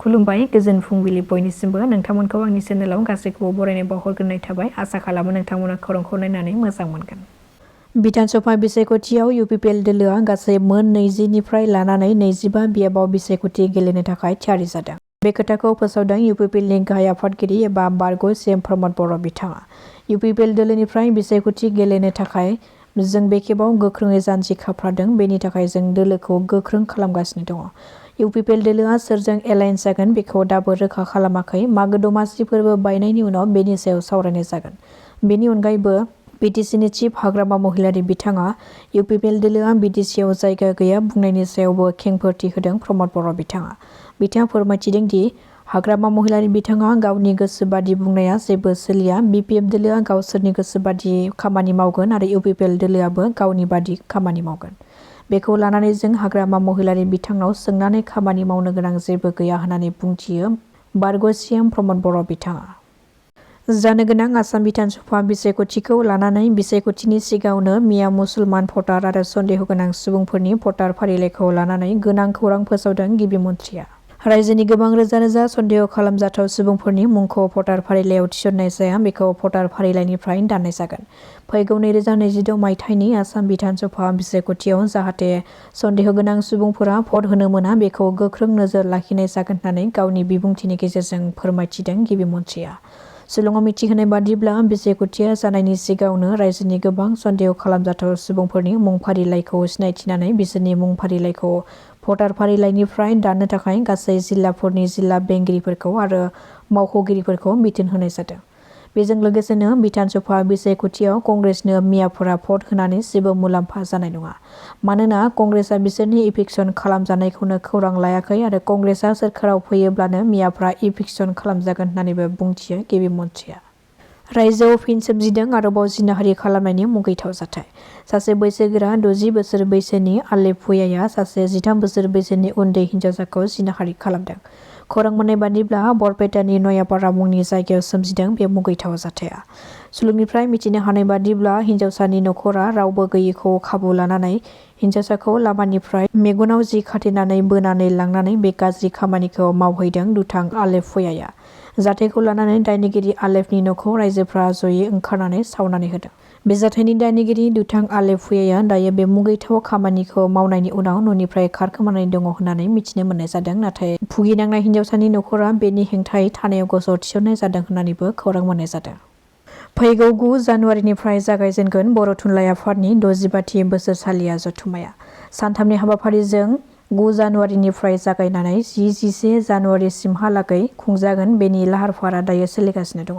खुलुमबाय गोजोन फुंबिलि बयनिसिमबो नोंथांमोनखौ आंनि चेनेलाव गासैखौबो बरायनाय बावहरग्रोनाय थाबाय आसा खालामो नोंथांमोना खौरांखौ नायनानै मोजां मोनगोन। बिधानसभा बिसायख'थियाव UPPL दोलोआ गासै मोन 20 निफ्राय लानानै 25 बियाबाव बिसायख'थि गेलेनो थाखाय थियारि जादों। बे खोथाखौ फोसावदों UPPLनि गाहाय आफादगिरि एबा बारग' CM प्रमद बर' बिथाङा। UPPL दोलोनिफ्राय बिसायख'थि गेलेनो थाखाय जों बे खेबाव गोख्रोङै जानजि खाफ्रादों, बेनि थाखाय जों दोलोखौ गोख्रों खालामगासिनो दङ। UPPL दोलोआ सोरजों एलायन्स जागोन बेखौ दाबो रोखा खालामाखै। मागो दमासि फोरबो बायनायनि उनाव बेनि सायाव सावरायनाय जागोन। बेनि अनगायैबो BTCनि चिफ हाग्रामा महिलारी बिथाङा UPPL दोलोआ BTCआव जायगा गैया बुंनायनि सायावबो खेंफोरथि होदों प्रमद बर' बिथाङा। बिथाङा फोरमायथिदों दि हाग्रामा महिलारी बिथाङा गावनि गोसोबादि बुंनाया जेबो सोलिया। BPF दोलोआ गावसोरनि गोसोबादि खामानि मावगोन आरो UPPL दोलोआबो गावनि बादि खामानि मावगोन। बेखौ लानानै जों हाग्रामा महिलारी बिथांनाव सोंनानै खामानि मावनो गोनां जेबो गैया होननानै बुंथियो बारग' CM प्रमद बर' बिथाङा। जानो गोनां आसाम बिधानसभा बिसायख'थिखौ लानानै बिसायख'थिनि सिगाङावनो मिया मुसलमान भटार आरो सन्देह गोनां सुबुंफोरनि भटार फारिलाइखौ लानानै गोनां खौरां फोसावदों गिबि मन्थ्रिया। रायजोनि गोबां रोजा रोजा सन्देह खालामजाथाव सुबुंफोरनि मुंखौ भटार फारिलाइयाव थिसननाय जाया, बेखौ भटार फारिलाइनिफ्राय दाननाय जागोन। फैगौ 2026 मायथाइनि आसाम बिधानसभा बिसायख'थियाव जाहाथे सन्देह गोनां सुबुंफोरा भट होनो मोना बेखौ गोख्रों नोजोर लाखिनाय जागोन होननानै गावनि बिबुंथिनि गेजेरजों फोरमायथिदों गिबि मन्थ्रिया। शिलंआव मिथिहोनाय बादिब्ला बिसायख'थिया जानायनि सिगाङावनो रायजोनि गोबां सन्देह खालामजाथाव सुबुंफोरनि मुं फारिलाइखौ सिनायथिनानै बिसोरनि मुं फारिलाइखौ भटार फारिलाइनिफ्राय दाननो थाखाय गासै जिल्लाफोरनि जिल्ला बेंगिरिफोरखौ आरो मावख'गिरिफोरखौ बिथोन होनाय जादों। बेजों लोगोसेनो बिधानसभा बिसायख'थियाव कंग्रेसनो मियाफोरा भट होनानै जेबो मुलाम्फा जानाय नङा। मानोना कंग्रेसआ बिसोरनि इभिक्सन खालामजानायखौनो खौरां लायाखै आरो कंग्रेसआ सोरखाराव फैयोब्लानो मियाफ्रा इभिक्सन खालामजागोन होननानैबो बुंथियो गिबि मन्थ्रिया। रायजोआव फिन सोमजिदों आरोबाव जिनाहारि खालामनायनि मुगैथाव जाथाय। सासे बैसोगोरा 60 बोसोर बैसोनि आलेफुयाया सासे 13 बोसोर बैसोनि उन्दै हिन्जावसाखौ जिनाहारि खालामदों। खौरां मोननाय बादिब्ला बरपेटानि नयापारा मुंनि जायगायाव सोमजिदों बे मुगैथाव जाथाया। सुलुंनिफ्राय मिथिनो हानाय बादिब्ला हिन्जावसानि नखरा रावबो गैयैखौ खाबु लानानै हिन्जावसाखौ लामानिफ्राय मेगनाव जि खाथेनानै बोनानै लांनानै बे गाज्रि खामानिखौ मावहैदों दुथां आलेफुयाया। जाथायखौ लानानै दायनिगिरि आलेफनि न'खौ रायजोफ्रा जयै ओंखारनानै सावनानै होदों। बे जाथायनि दायनिगिरि दुथां आलेफुयाया दायो बे मुगैथाव खामानिखौ मावनायनि उनाव न'निफ्राय खारखोमानानै दङ होननानै मिथिनो मोननाय जादों। नाथाय भुगिनांनाय हिन्जावसानि नखरा बेनि हेंथायै थानायाव गसर थिसननाय जादों होननानैबो खौरां मोननाय जादों। फैगौ 9 जानुवारिनिफ्राय जागायजेनगोन बर' थुनलाइ आफादनि 65थि बोसोरसालिया जथुम्माया। सानथामनि हाबाफारिजों 9 जानुवारिनिफ्राय जागायनानै 10-11 जानुवारिसिमहालागै खुंजागोन। बेनि लाहार फाहारा दायो सोलिगासिनो दङ।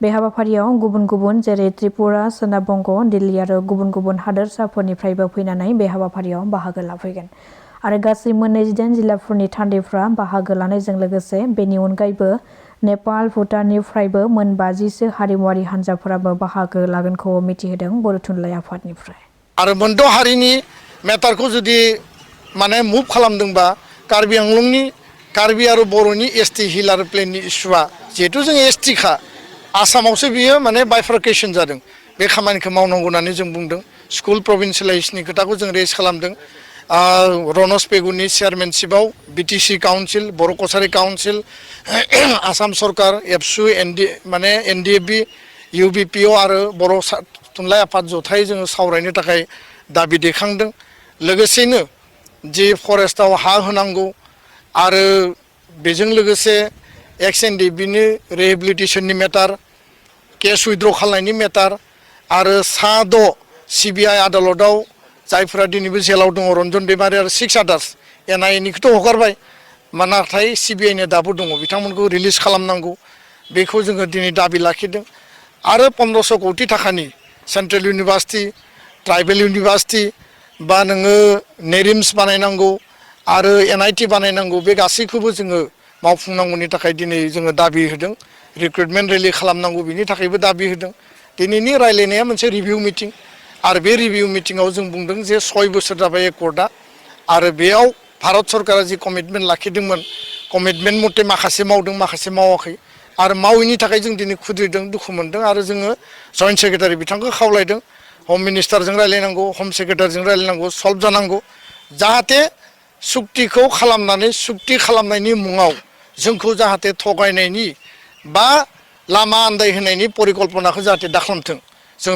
बे हाबाफारियाव गुबुन गुबुन जेरै त्रिपुरा, सोनाब बंग, दिल्ली आरो गुबुन गुबुन हादोरसाफोरनिफ्रायबो फैनानै बे हाबाफारियाव बाहागो लाफैगोन आरो गासै मोन 28 जिल्लाफोरनि थान्दैफ्रा बाहागो लानायजों लोगोसे बेनि अनगायैबो नेपाल, भुटाननिफ्रायबो मोन 50सो हारिमुवारि हान्जाफोराबो बाहागो लागोनखौ मिथिहोदों बर' थुनलाइ आफादनिफ्राय। आरो मोनद' हारिनि मेटारखौ जुदि माने मुभ खालामदोंबा कार्बि आंलंनि कार्बि आरो बर'नि ST हिल आरो प्लेननि इस्युआ जिहेथु जों ST खा आसामावसो बियो माने बाइफार्केसन जादों। बे खामानिखौ मावनांगौ होननानै जों बुंदों। स्कुल प्रभिन्सियेलाइजेसननि खोथाखौ जों रेज खालामदों। रनस पेगुनि चेयारमेनशिपआव BTC काउन्सिल, बर' कसारि काउन्सिल, आसाम सरकार, एबसु, माने NDFB, UPPL आरो बर' थुनलाइ आफाद जथायै जोङो सावरायनो थाखाय दाबि दैखांदों। लोगोसेनो जि फरेस्टआव हा होनांगौ आरो बेजों लोगोसे XNDBनि रिहेबिलिटेसननि मेटार, केस उइथड्र खालामनायनि मेटार आरो सा 6 CBI आदालतआव जायफोरा दिनैबो जेलाव दङ रन्जन दैमारि आरो 6 आदार्स NIAनिखौथ' हगारबाय नाथाय CBIनि दाबो दङ बिथांमोनखौ रिलिज खालामनांगौ बेखौ जोङो दिनै दाबि लाखिदों। आरो 1500 कौटि थाखानि सेन्ट्रेल इउनिभार्सिटि, ट्राइबेल इउनिभार्सिटि बा नोङो नेरिम्स बानायनांगौ आरो NIT बानायनांगौ बे गासैखौबो जोङो मावफुंनांगौनि थाखाय दिनै जोङो दाबि होदों। रिक्रुटमेन्ट रेलि खालामनांगौ बिनि थाखायबो दाबि होदों। दिनैनि रायलायनाया मोनसे रिभिउ मिटिं आरो बे रिभिउ मिटिङाव जों बुंदों जे 6 बोसोर जाबाय एकर्डआ आरो बेयाव भारत सरकारा जि कमिटमेन्ट लाखिदोंमोन कमिटमेन्ट मथे माखासे मावदों माखासे मावाखै आरो मावैनि थाखाय जों दिनै खुद्रिदों दुखु मोनदों आरो जोङो जइन्ट सेक्रेटारि बिथांखौ खावलायदों हम मिनिस्टारजों रायलायनांगौ, हम सेक्रेटारिजों रायलायनांगौ, सल्भ जानांगौ जाहाथे सुक्तिखौ खालामनानै सुक्ति खालामनायनि मुङाव जोंखौ जाहाथे थगायनायनि बा लामा आन्दायहोनायनि परिकल्पनाखौ जाहाथे दाखालामथों जों